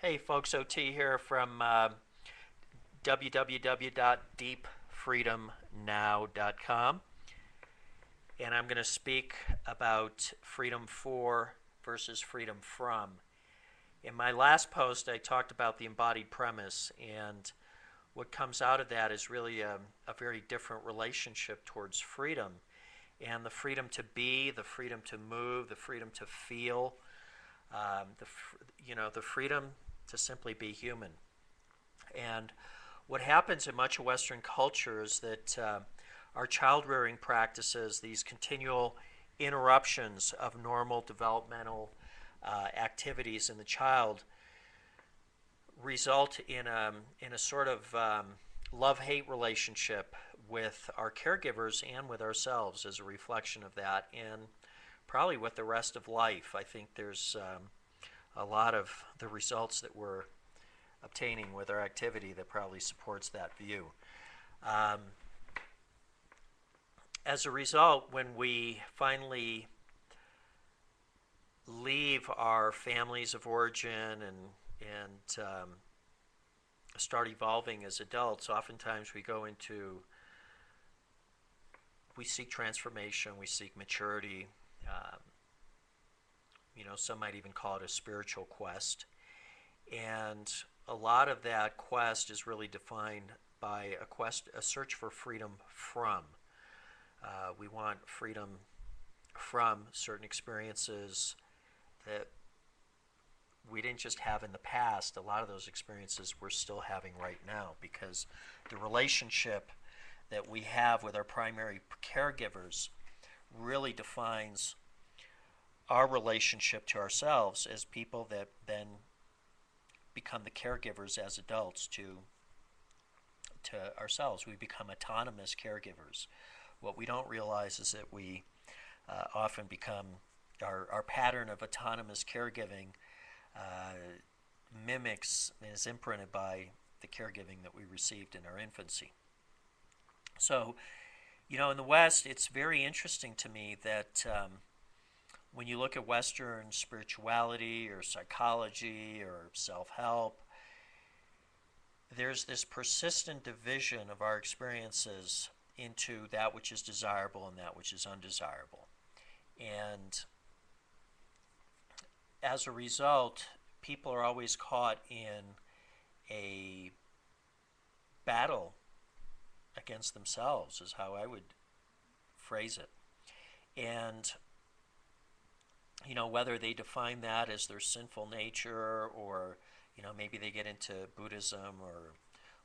Hey folks, OT here from www.deepfreedomnow.com, and I'm going to speak about freedom for versus freedom from. In my last post, I talked about the embodied premise, and what comes out of that is really a very different relationship towards freedom, and the freedom to be, the freedom to move, the freedom to feel, the freedom to simply be human. And what happens in much of Western culture is that our child rearing practices, these continual interruptions of normal developmental activities in the child, result in a sort of love hate relationship with our caregivers and with ourselves as a reflection of that, and probably with the rest of life. I think there's a lot of the results that we're obtaining with our activity that probably supports that view. Um, as a result, when we finally leave our families of origin and start evolving as adults, oftentimes we seek transformation, we seek maturity. Um, some might even call it a spiritual quest. And a lot of that quest is really defined by a search for freedom from. We want freedom from certain experiences that we didn't just have in the past. A lot of those experiences we're still having right now because the relationship that we have with our primary caregivers really defines our relationship to ourselves as people that then become the caregivers as adults to ourselves. We become autonomous caregivers. What we don't realize is that we often become our pattern of autonomous caregiving uh, mimics and is imprinted by the caregiving that we received in our infancy. So, in the West, it's very interesting to me that when you look at Western spirituality or psychology or self help, there's this persistent division of our experiences into that which is desirable and that which is undesirable. And as a result, people are always caught in a battle against themselves, is how I would phrase it. And, whether they define that as their sinful nature or, maybe they get into Buddhism or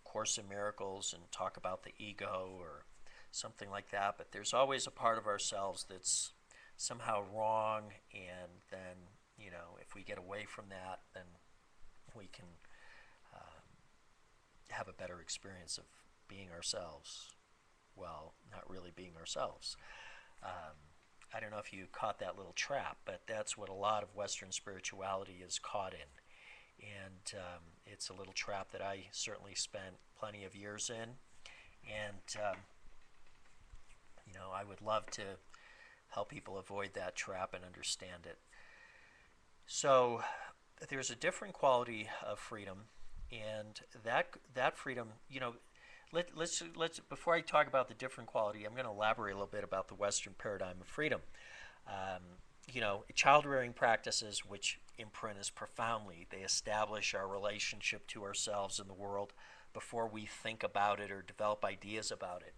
Course in Miracles and talk about the ego or something like that, but there's always a part of ourselves that's somehow wrong, and then, if we get away from that, then we can um, have a better experience of being ourselves. Well, not really being ourselves. Um, I don't know if you caught that little trap, but that's what a lot of Western spirituality is caught in. And it's a little trap that I certainly spent plenty of years in. And, I would love to help people avoid that trap and understand it. So there's a different quality of freedom, and that freedom, let's before I talk about the different quality, I'm going to elaborate a little bit about the Western paradigm of freedom. Um, Child rearing practices which imprint us profoundly. They establish our relationship to ourselves and the world before we think about it or develop ideas about it.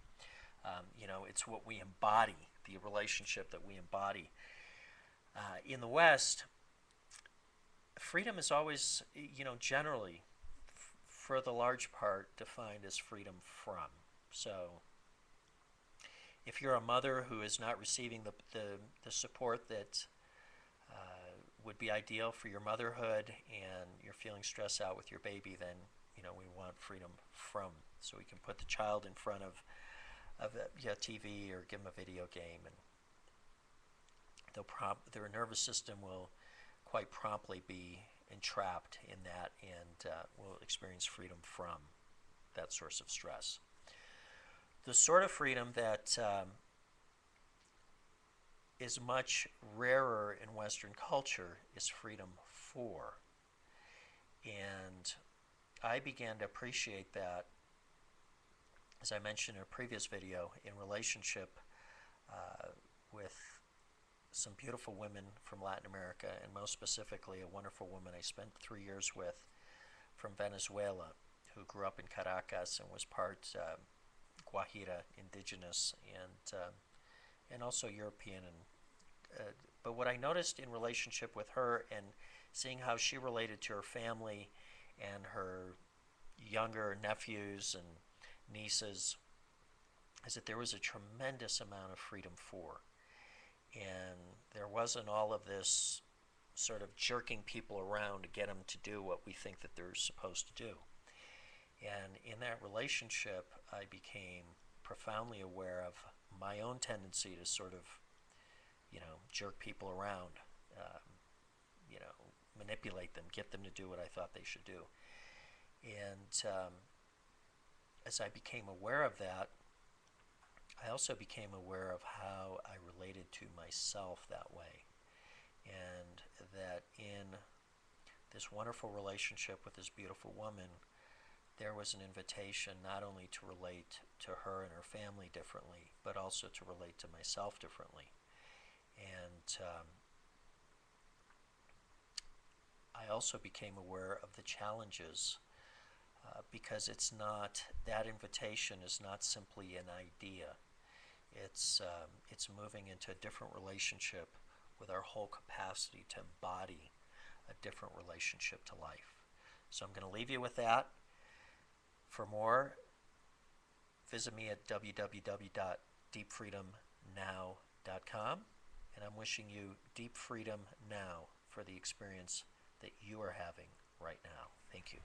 It's what we embody, the relationship that we embody. In the West, freedom is always, generally, for the large part, defined as freedom from. So, if you're a mother who is not receiving the support that would be ideal for your motherhood and you're feeling stressed out with your baby, then, we want freedom from. So we can put the child in front of a TV or give them a video game, and their nervous system will quite promptly be entrapped in that and will experience freedom from that source of stress. The sort of freedom that is much rarer in Western culture is freedom for. And I began to appreciate that, as I mentioned in a previous video, in relationship with some beautiful women from Latin America, and most specifically a wonderful woman I spent 3 years with from Venezuela, who grew up in Caracas and was part Guajira indigenous and also European. But what I noticed in relationship with her and seeing how she related to her family and her younger nephews and nieces is that there was a tremendous amount of freedom for. And there wasn't all of this sort of jerking people around to get them to do what we think that they're supposed to do. And in that relationship, I became profoundly aware of my own tendency to sort of, jerk people around, manipulate them, get them to do what I thought they should do. And as I became aware of that, I also became aware of how I related to myself that way. And that in this wonderful relationship with this beautiful woman, there was an invitation not only to relate to her and her family differently, but also to relate to myself differently. And I also became aware of the challenges because that invitation is not simply an idea. It's moving into a different relationship with our whole capacity to embody a different relationship to life. So I'm going to leave you with that. For more, visit me at www.deepfreedomnow.com, and I'm wishing you deep freedom now for the experience that you are having right now. Thank you.